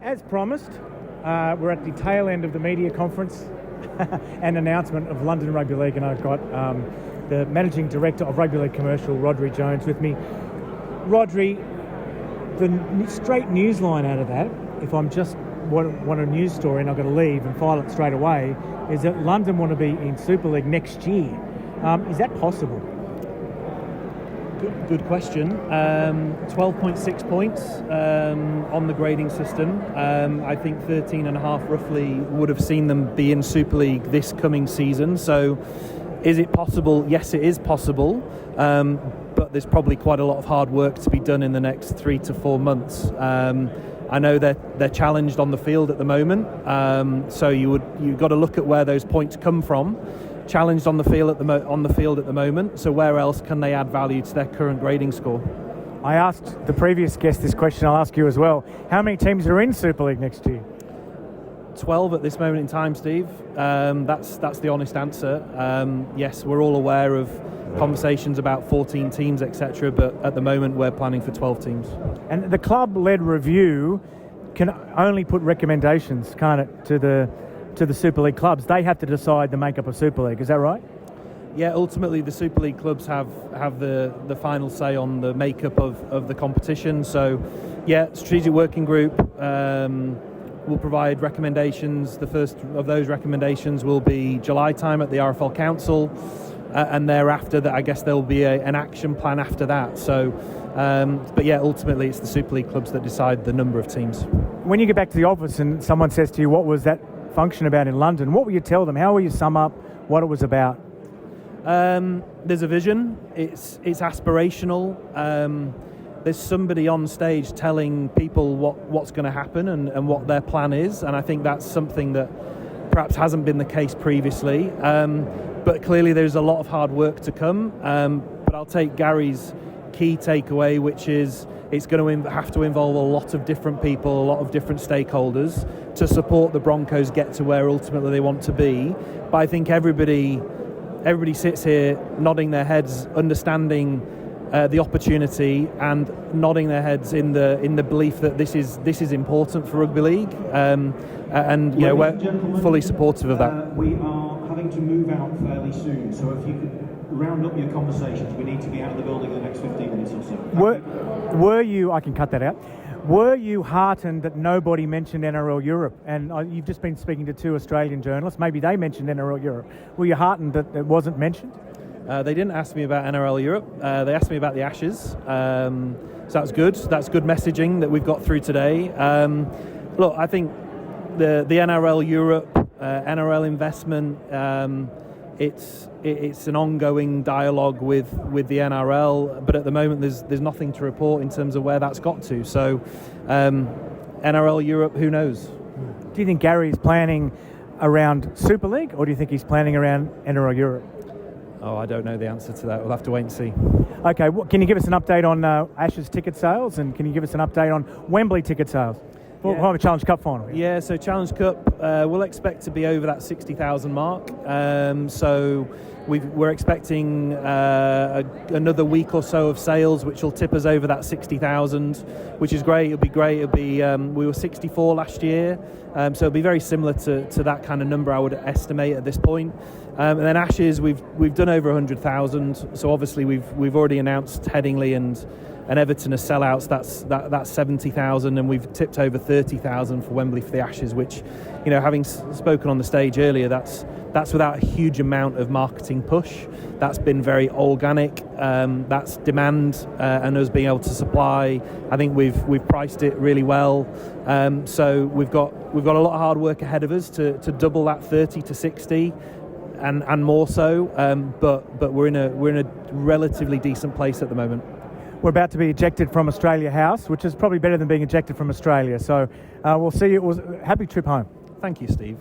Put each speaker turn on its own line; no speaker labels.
As promised, we're at the tail end of the media conference and announcement of London Rugby League, and I've got the Managing Director of Rugby League Commercial, Rhodri Jones, with me. Rhodri, the straight news line out of that, if I'm just want a news story and I've got to leave and file it straight away, is that London want to be in Super League next year. Is that possible?
Good question. 12.6 points on the grading system. I think 13.5 roughly would have seen them be in Super League this coming season. So is it possible? Yes, it is possible. But there's probably quite a lot of hard work to be done in the next 3 to 4 months. I know they're challenged on the field at the moment. So you've got to look at where those points come from. Challenged on the field at the moment. So where else can they add value to their current grading score?
I asked the previous guest this question. I'll ask you as well. How many teams are in Super League next year?
12 at this moment in time, Steve. That's the honest answer. Yes, we're all aware of conversations about 14 teams, etc. But at the moment, we're planning for 12 teams.
And the club-led review can only put recommendations, can't it, to the Super League clubs? They have to decide the makeup of Super League. Is that right?
Yeah, ultimately the Super League clubs have the final say on the makeup of the competition. So, yeah, Strategic Working Group will provide recommendations. The first of those recommendations will be July time at the RFL Council, and thereafter, that I guess there will be an action plan after that. So, but yeah, ultimately it's the Super League clubs that decide the number of teams. When
you get back to the office and someone says to you, what was that function about in London, what will you tell them? How will you sum up what it was about?
There's a vision. It's aspirational. There's somebody on stage telling people what's going to happen and what their plan is, and I think that's something that perhaps hasn't been the case previously. But clearly there's a lot of hard work to come. But I'll take Gary's key takeaway, which is it's going to have to involve a lot of different people, a lot of different stakeholders to support the Broncos get to where ultimately they want to be. But I think everybody sits here nodding their heads, understanding the opportunity, and nodding their heads in the belief that this is important for rugby league, and you know, we're fully supportive of that.
We are having to move out fairly soon, so if you could round up your conversations, we need to be out of the building in the next 15 minutes or so.
Were you? I can cut that out. Were you heartened that nobody mentioned NRL Europe? And you've just been speaking to 2 Australian journalists. Maybe they mentioned NRL Europe. Were you heartened that it wasn't mentioned?
They didn't ask me about NRL Europe. They asked me about the Ashes. So that's good. That's good messaging that we've got through today. Look, I think the NRL Europe, NRL investment, it's an ongoing dialogue with the NRL, but at the moment there's nothing to report in terms of where that's got to. So NRL Europe, who knows?
Do you think Gary is planning around Super League, or do you think he's planning around NRL Europe?
Oh, I don't know the answer to that. We'll have to wait and see.
Okay, can you give us an update on Ashes ticket sales, and can you give us an update on Wembley ticket sales? We'll have a Challenge Cup final.
Yeah, so Challenge Cup, we'll expect to be over that 60,000 mark. So we're expecting another week or so of sales, which will tip us over that 60,000, which is great. It'll be great. It'll be we were 64 last year, so it'll be very similar to that kind of number, I would estimate at this point. And then Ashes, we've done over 100,000. So obviously we've already announced Headingley and Everton as sellouts. That's 70,000, and we've tipped over 30,000 for Wembley for the Ashes, which, you know, having spoken on the stage earlier, that's without a huge amount of marketing push. That's been very organic. That's demand and us being able to supply. I think we've priced it really well. So we've got a lot of hard work ahead of us to double that 30 to 60. And more so, but we're in a relatively decent place at the moment.
We're about to be ejected from Australia House, which is probably better than being ejected from Australia. So we'll see you. Happy trip home.
Thank you, Steve.